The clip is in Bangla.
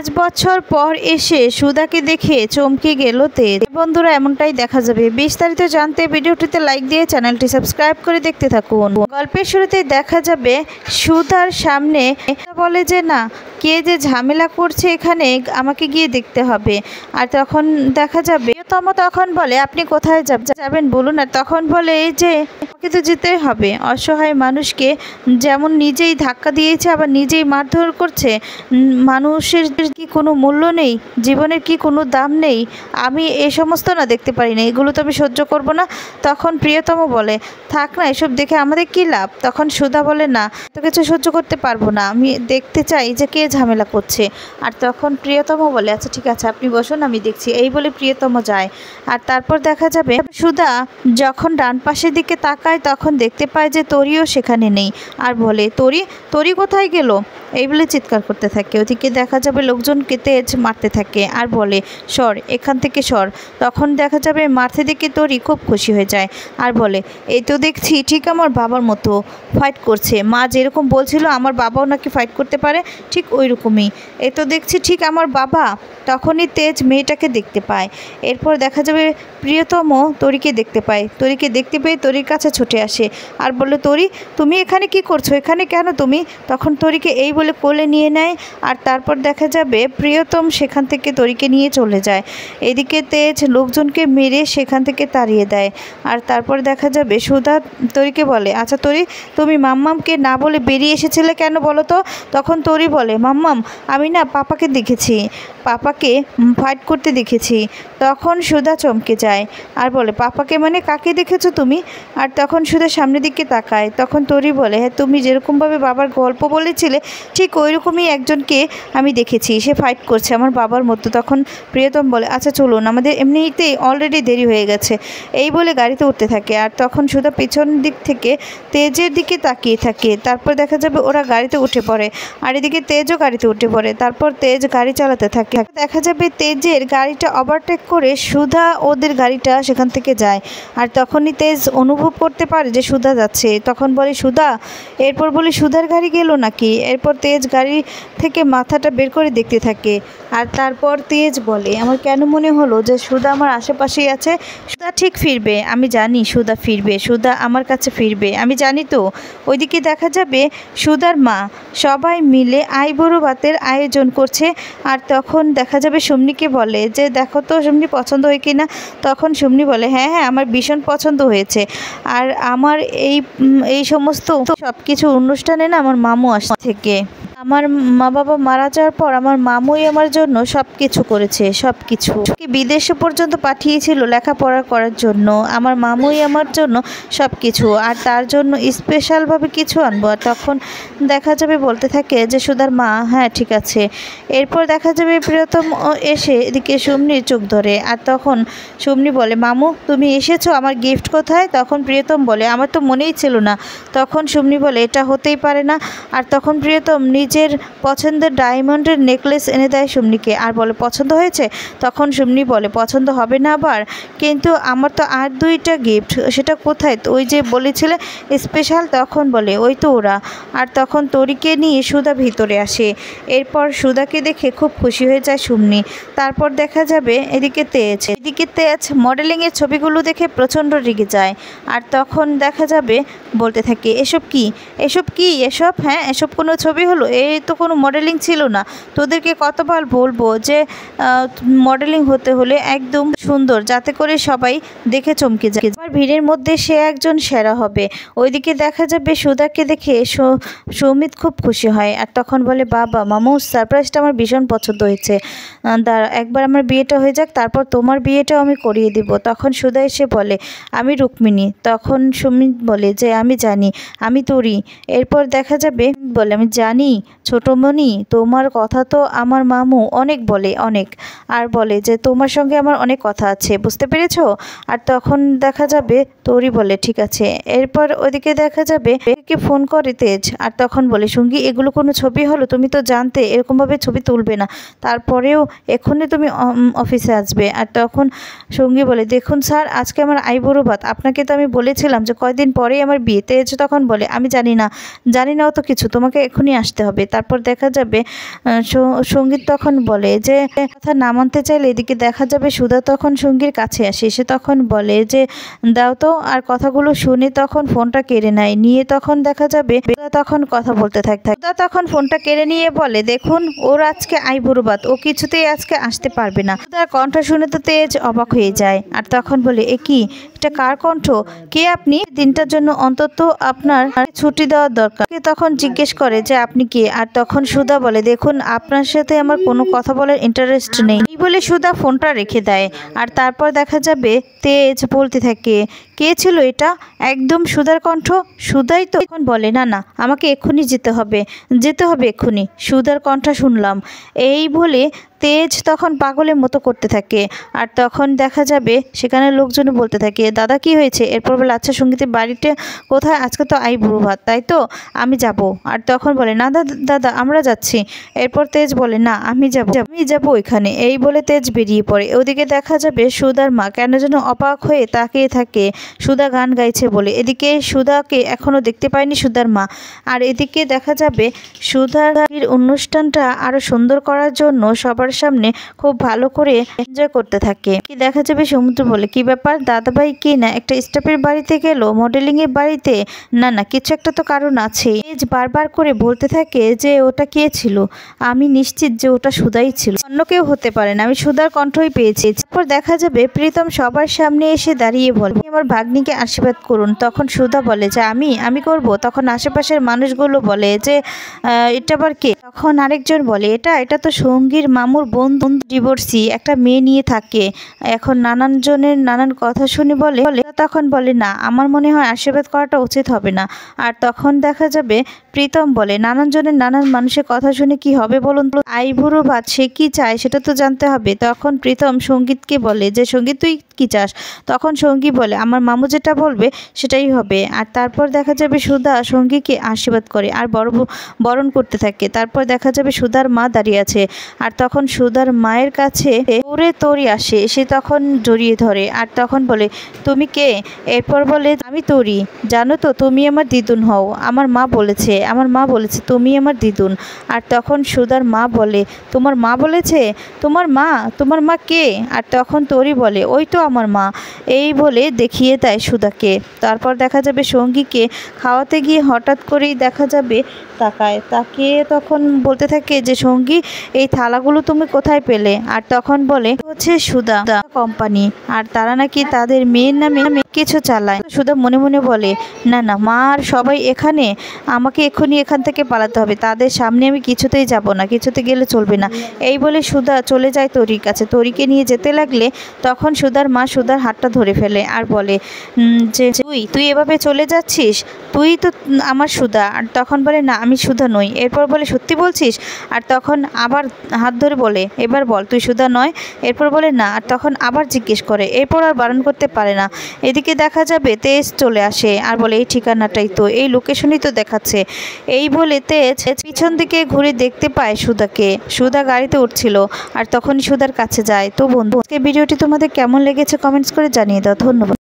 5 বছর পর এসে সুধাকে দেখে চমকে গেল তেজ। বন্ধুরা, এমনটাই দেখা যাবে। বিস্তারিত জানতে ভিডিওটিতে লাইক দিয়ে চ্যানেলটি সাবস্ক্রাইব করে দেখতে থাকুন। গল্পের শুরুতে দেখা যাবে সুধার সামনে বলে যে না, কে যে ঝামেলা করছে এখানে আমাকে গিয়ে দেখতে হবে। আর তখন দেখা যাবে প্রিয়তম তখন বলে আপনি কোথায় যাবেন বলুন। আর তখন বলে এই যে আমাকে তো যেতেই হবে। অসহায় মানুষকে যেমন নিজেই ধাক্কা দিয়েছে আবার নিজেই মারধর করছে। মানুষের কি কোনো মূল্য নেই? জীবনের কি কোনো দাম নেই? আমি এই সমস্ত না দেখতে পারি না, এগুলো তো আমি সহ্য করব না। তখন প্রিয়তম বলে থাক না, এসব দেখে আমাদের কী লাভ। তখন সুধা বলে না, তো কিছু সহ্য করতে পারবো না, আমি দেখতে চাই যে কে ঝামেলা করছে। আর তখন প্রিয়তম বলে আচ্ছা ঠিক আছে, আপনি বসুন, আমি দেখছি। এই বলে প্রিয়তম যায়। আর তারপর দেখা যাবে সুধা যখন ডান পাশের দিকে তাকায় তখন দেখতে পায় যে তরিও সেখানে নেই। আর বলে তরি কোথায় গেল, এই বলে চিৎকার করতে থাকে। ওদিকে দেখা যাবে লোকজনকে তেজ মারতে থাকে আর বলে সর, এখান থেকে সর। তখন দেখা যাবে মারতে দেখে তরি খুব খুশি হয়ে যায় আর বলে এই তো দেখছি ঠিক আমার বাবার মতো ফাইট করছে। মা যেরকম বলছিল আমার বাবাও নাকি ফাইট করতে পারে, ঠিক ওই রকমই। এই তো দেখছি ঠিক আমার বাবা। তখনই তেজ মেয়েটাকে দেখতে পায়। এরপর দেখা যাবে প্রিয়তম তরিকে দেখতে পায়। তরিকে দেখতে পেয়ে তরির কাছে ছুটে আসে আর বলল তরি, তুমি এখানে কি করছো, এখানে কেন তুমি? তখন তরিকে এই বলে কোলে নিয়ে নেয়। আর তারপর দেখা যাবে প্রিয়তম সেখান থেকে তরিকে নিয়ে চলে যায়। এদিকে তেজ লোকজনকে মেরে সেখান থেকে তাড়িয়ে দেয়। আর তারপর দেখা যাবে সুধা তরিকে বলে আচ্ছা তরি, তুমি মাম্মামকে না বলে বেরিয়ে এসেছিলে কেন বলো তো? তখন তরি বলে মাম্মাম, আমি না পাপাকে দেখেছি, পাপাকে ফাইট করতে দেখেছি। তখন সুধা চমকে যায় আর বলে পাপাকে মানে কাকে দেখেছো তুমি? আর তখন সুধা সামনের দিকে তাকায়। তখন তরি বলে হ্যাঁ, তুমি যেরকমভাবে বাবার গল্প বলেছিলে ঠিক ওই রকমই একজনকে আমি দেখেছি, সে ফাইট করছে আমার বাবার মতো। তখন প্রিয়তম বলে আচ্ছা চলুন, আমাদের এমনিতেই অলরেডি দেরি হয়ে গেছে। এই বলে গাড়িতে উঠতে থাকে। আর তখন সুধা পিছন দিক থেকে তেজের দিকে তাকিয়ে থাকে। তারপর দেখা যাবে ওরা গাড়িতে উঠে পড়ে আর এদিকে তেজও গাড়িতে উঠে পড়ে। তারপর তেজ গাড়ি চালাতে থাকে। দেখা যাবে তেজের গাড়িটা ওভারটেক করে সুধা ওদের গাড়িটা সেখান থেকে যায়। আর তখনই তেজ অনুভব করতে পারে যে সুধা যাচ্ছে। তখন বলে সুধা, এরপর বলে সুধার গাড়ি গেল নাকি? এরপর তেজ গাড়ি থেকে মাথাটা বের করে দেখতে থাকে। আর তারপর তেজ বলে আমার কেন মনে হলো যে সুধা আমার আশেপাশেই আছে। সুধা ঠিক ফিরবে, আমি জানি সুধা ফিরবে, সুধা আমার কাছে ফিরবে, আমি জানি তো। ওইদিকে দেখা যাবে সুধার মা সবাই মিলে আইবুড়ো ভাতের আয়োজন করছে। আর তখন দেখা যাবে সুমনিকে বলে যে দেখো তো সুমনি পছন্দ হয় কিনা। তখন সুমনি বলে হ্যাঁ হ্যাঁ, আমার ভীষণ পছন্দ হয়েছে। আর আমার এই সমস্ত সব কিছু অনুষ্ঠানে না আমার মামু আসে থেকে। আমার মা বাবা মারা যাওয়ার পর আমার মামুই আমার জন্য সব কিছু করেছে, সব কিছু বিদেশে পর্যন্ত পাঠিয়েছিল লেখাপড়া করার জন্য। আমার মামুই আমার জন্য সব কিছু, আর তার জন্য স্পেশালভাবে কিছু আনবো। আর তখন দেখা যাবে বলতে থাকে যে সুধার মা হ্যাঁ ঠিক আছে। এরপর দেখা যাবে প্রিয়তম এসে এদিকে সুমনির চোখ ধরে। আর তখন সুমনি বলে মামু তুমি এসেছো, আমার গিফট কোথায়? তখন প্রিয়তম বলে আমার তো মনেই ছিল না। তখন সুমনি বলে এটা হতেই পারে না। আর তখন প্রিয়তম নিজের পছন্দের ডায়মন্ডের নেকলেস এনে দেয় সুমনিকে আর বলে পছন্দ হয়েছে? তখন সুমনি বলে পছন্দ হবে না আবার, কিন্তু আমার তো আর 2টা গিফট, সেটা কোথায়? ওই যে বলেছিলে স্পেশাল। তখন বলে ওই তো ওরা। আর তখন তরিকে নিয়ে সুধা ভিতরে আসে। এরপর সুধাকে দেখে খুব খুশি হয়ে যায় সুমনি। তারপর দেখা যাবে এদিকে তেজ মডেলিংয়ের ছবিগুলো দেখে প্রচণ্ড রেগে যায়। আর তখন দেখা যাবে বলতে থাকে এসব কি, এসব কি, এসব হ্যাঁ এসব কোনো ছবি হলো? এই তো কোনো মডেলিং ছিল না। তোদেরকে কতবার বলবো যে মডেলিং হতে হলে একদম সুন্দর, যাতে করে সবাই দেখে চমকে যায়, আবার ভিড়ের মধ্যে সে একজন সেরা হবে। ওইদিকে দেখা যাবে সুধাকে দেখে সৌমিত খুব খুশি হয়। আর তখন বলে বাবা মামু সারপ্রাইজটা আমার ভীষণ পছন্দ হয়েছে, একবার আমার বিয়েটা হয়ে যাক, তারপর তোমার বিয়েটাও আমি করিয়ে দিব। তখন সুধা এসে বলে আমি রুক্মিণী। তখন সুমিত বলে যে আমি জানি, আমি তরি। এরপর দেখা যাবে বলে আমি জানি ছোটমণি, তোমার কথা তো আমার মামু অনেক বলে, অনেক। আর বলে যে তোমার সঙ্গে আমার অনেক কথা কথা আছে, বুঝতে পেরেছো? আর তখন দেখা যাবে তোরই বলে ঠিক আছে। এরপর ওদিকে দেখা যাবে কে ফোন করে তেজ, আর তখন বলে সঙ্গী এগুলো কোনো ছবি হলো? তুমি তো জানতে এরকমভাবে ছবি তুলবে না, তারপরেও এক্ষুনি তুমি অফিসে আসবে। আর তখন সঙ্গী বলে দেখুন স্যার, আজকে আমার আইবুড়ো ভাত, আপনাকে তো আমি বলেছিলাম যে কয়দিন পরেই আমার বিয়ে। তেজ তখন বলে আমি জানি না অত কিছু, তোমাকে এখনই আসতে হবে। তারপর দেখা যাবে সঙ্গীত তখন বলে যে কথা না মানতে চাইলে এদিকে দেখা যাবে সুধা তখন সঙ্গীর কাছে আসে, সে তখন বলে যে দাও তো। আর কথাগুলো শুনে তখন ফোনটা কেড়ে নেয়, নিয়ে তখন দেখা যাবে তখন কথা বলতে থাকে। তখন ফোনটা কেড়ে নিয়ে বলে দেখুন ওর আজকে আইবুড়ো ভাত, ও কিছুতেই আজকে আসতে পারবে না। তার কণ্ঠ শুনে তো তেজ অবাক হয়ে যায়। আর তখন বলে এ কি, এটা কার কণ্ঠ? কে আপনি? দিনটার জন্য অন্তত আপনার ছুটি দেওয়ার দরকার। তখন জিজ্ঞেস করে যে আপনি কে? আর তখন সুধা বলে দেখুন আপনার সাথে আমার কোনো কথা বলার ইন্টারেস্ট নেই, এই বলে সুধা ফোনটা রেখে দেয়। আর তারপর দেখা যাবে তেজ বলতে থাকে কে ছিল এটা? একদম সুধার কণ্ঠ, সুধাই তো। এখন বলে না না, আমাকে এক্ষুনি যেতে হবে এক্ষুনি, সুধার কণ্ঠ শুনলাম। এই বলে তেজ তখন পাগলের মতো করতে থাকে। আর তখন দেখা যাবে সেখানে লোকজন বলতে থাকে দাদা কি হয়েছে? এরপর বলে আচ্ছা সঙ্গীতের বাড়িতে কোথায়? আজকে তো আইবুড়ো ভাত, তাই তো আমি যাব। আর তখন বলে না দাদা আমরা যাচ্ছি। এরপর তেজ বলে না আমি যাব ওইখানে। এই বলে তেজ বেরিয়ে পড়ে। ওদিকে দেখা যাবে সুধার মা কেন যেন অবাক হয়ে তাকিয়ে থাকে সুধা গান গাইছে বলে। এদিকে সুধাকে এখনো দেখতে পায়নি সুধার মা। আর এদিকে দেখা যাবে সুধার অনুষ্ঠানটা আরো সুন্দর করার জন্য সবার সামনে খুব ভালো করে এনজয় করতে থাকে। কি দেখা যাবে সমুদ্র বলে কি ব্যাপার দাদাভাই কি না একটা স্টাফের বাড়িতে গেল, মডেলিং এর বাড়িতে? না কিছু একটা তো কারণ আছে। বারবার করে বলতে থাকে যে ওটা কে ছিল, আমি নিশ্চিত যে ওটা সুধাই ছিল, অন্য কেউ হতে পারে না, আমি সুধার কণ্ঠই পেয়েছি। তারপর দেখা যাবে প্রীতম সবার সামনে এসে দাঁড়িয়ে বলে আমার ভাগ্নিকে আশীর্বাদ করুন। তখন সুধা বলে যে আমি করব। তখন আশেপাশের মানুষগুলো বলে যে এটা আবার কে? তখন আরেকজন বলে এটা তো সঙ্গীর মামুর বন্ধু, ডিভোর্সি একটা মেয়ে নিয়ে থাকে। এখন নানান জনের নানান কথা শুনে বলে তখন বলে না আমার মনে হয় আশীর্বাদ করাটা উচিত হবে না। আর তখন দেখা যাবে প্রীতম বলে নানান জনের নানান মানুষের কথা শুনে কি হবে বলুন তো? আইবুড়ো ভাত সে কি চায় সেটা তো জানতে হবে। তখন প্রীতম সঙ্গীতকে বলে যে সঙ্গীত তুই কি চাস? তখন সঙ্গী বলে আমার মামু যেটা বলবে সেটাই হবে। আর তারপর দেখা যাবে সুধা সঙ্গীকে আশীর্বাদ করে আর বরণ করতে থাকে। তারপর দেখা যাবে সুধার মা দাঁড়িয়ে আছে। আর তখন সুধার মায়ের কাছে তোরি আসে, সে তখন জড়িয়ে ধরে। আর তখন বলে তুমি কে? এরপর বলে আমি তোরি, জানো তো তুমি আমার দিদুন হও, আমার মা বলেছে তুমি আমার দিদুন। আর তখন সুধার মা বলে তোমার মা বলেছে? তোমার মা কে? আর তখন তোরি বলে ওই তো আমার মা। এই বলে দেখিয়ে দেয় সুধাকে। তারপর দেখা যাবে সঙ্গীকে খাওয়াতে গিয়ে হঠাৎ করেই দেখা যাবে তাকিয়ে তখন বলতে থাকে যে সঙ্গী এই থালাগুলো তুমি কোথায় পেলে? আর তখন বলে হচ্ছে সুধা কোম্পানি, আর তারা নাকি তাদের মেয়ের নামে কিছু চালায়। সুধা মনে মনে বলে না মা আর সবাই এখানে, আমাকে এক্ষুনি এখান থেকে পালাতে হবে, তাদের সামনে আমি কিছুতেই যাব না, কিছুতে গেলে চলবে না। এই বলে সুধা চলে যায় তরির কাছে। তরিকে নিয়ে যেতে লাগলে তখন সুধার মা সুধার হাতটা ধরে ফেলে আর বলে যে তুই এভাবে চলে যাচ্ছিস, তুই তো আমার সুধা। আর তখন বলে না আমি সুধা নই। এরপর বলে সত্যি বলছিস? আর তখন আবার হাত ধরে বলে এবার বল তুই সুধা নয়? এরপর বলে না। আর তখন আবার জিজ্ঞেস করে, এরপর আর বারণ করতে পারে না। এদিকে দেখা যাবে তেজ চলে আসে আর বলে এই ঠিকানাটাই তো, এই লোকেশনই তো দেখাচ্ছে। এই বলে তেজ পিছন দিকে ঘুরে দেখতে পায় সুধাকে। সুধা গাড়িতে উঠছিল আর তখন সুধার কাছে যায়। তো বন্ধু আজকে ভিডিওটি তোমাদের কেমন লেগেছে কমেন্টস করে জানিয়ে দাও। ধন্যবাদ।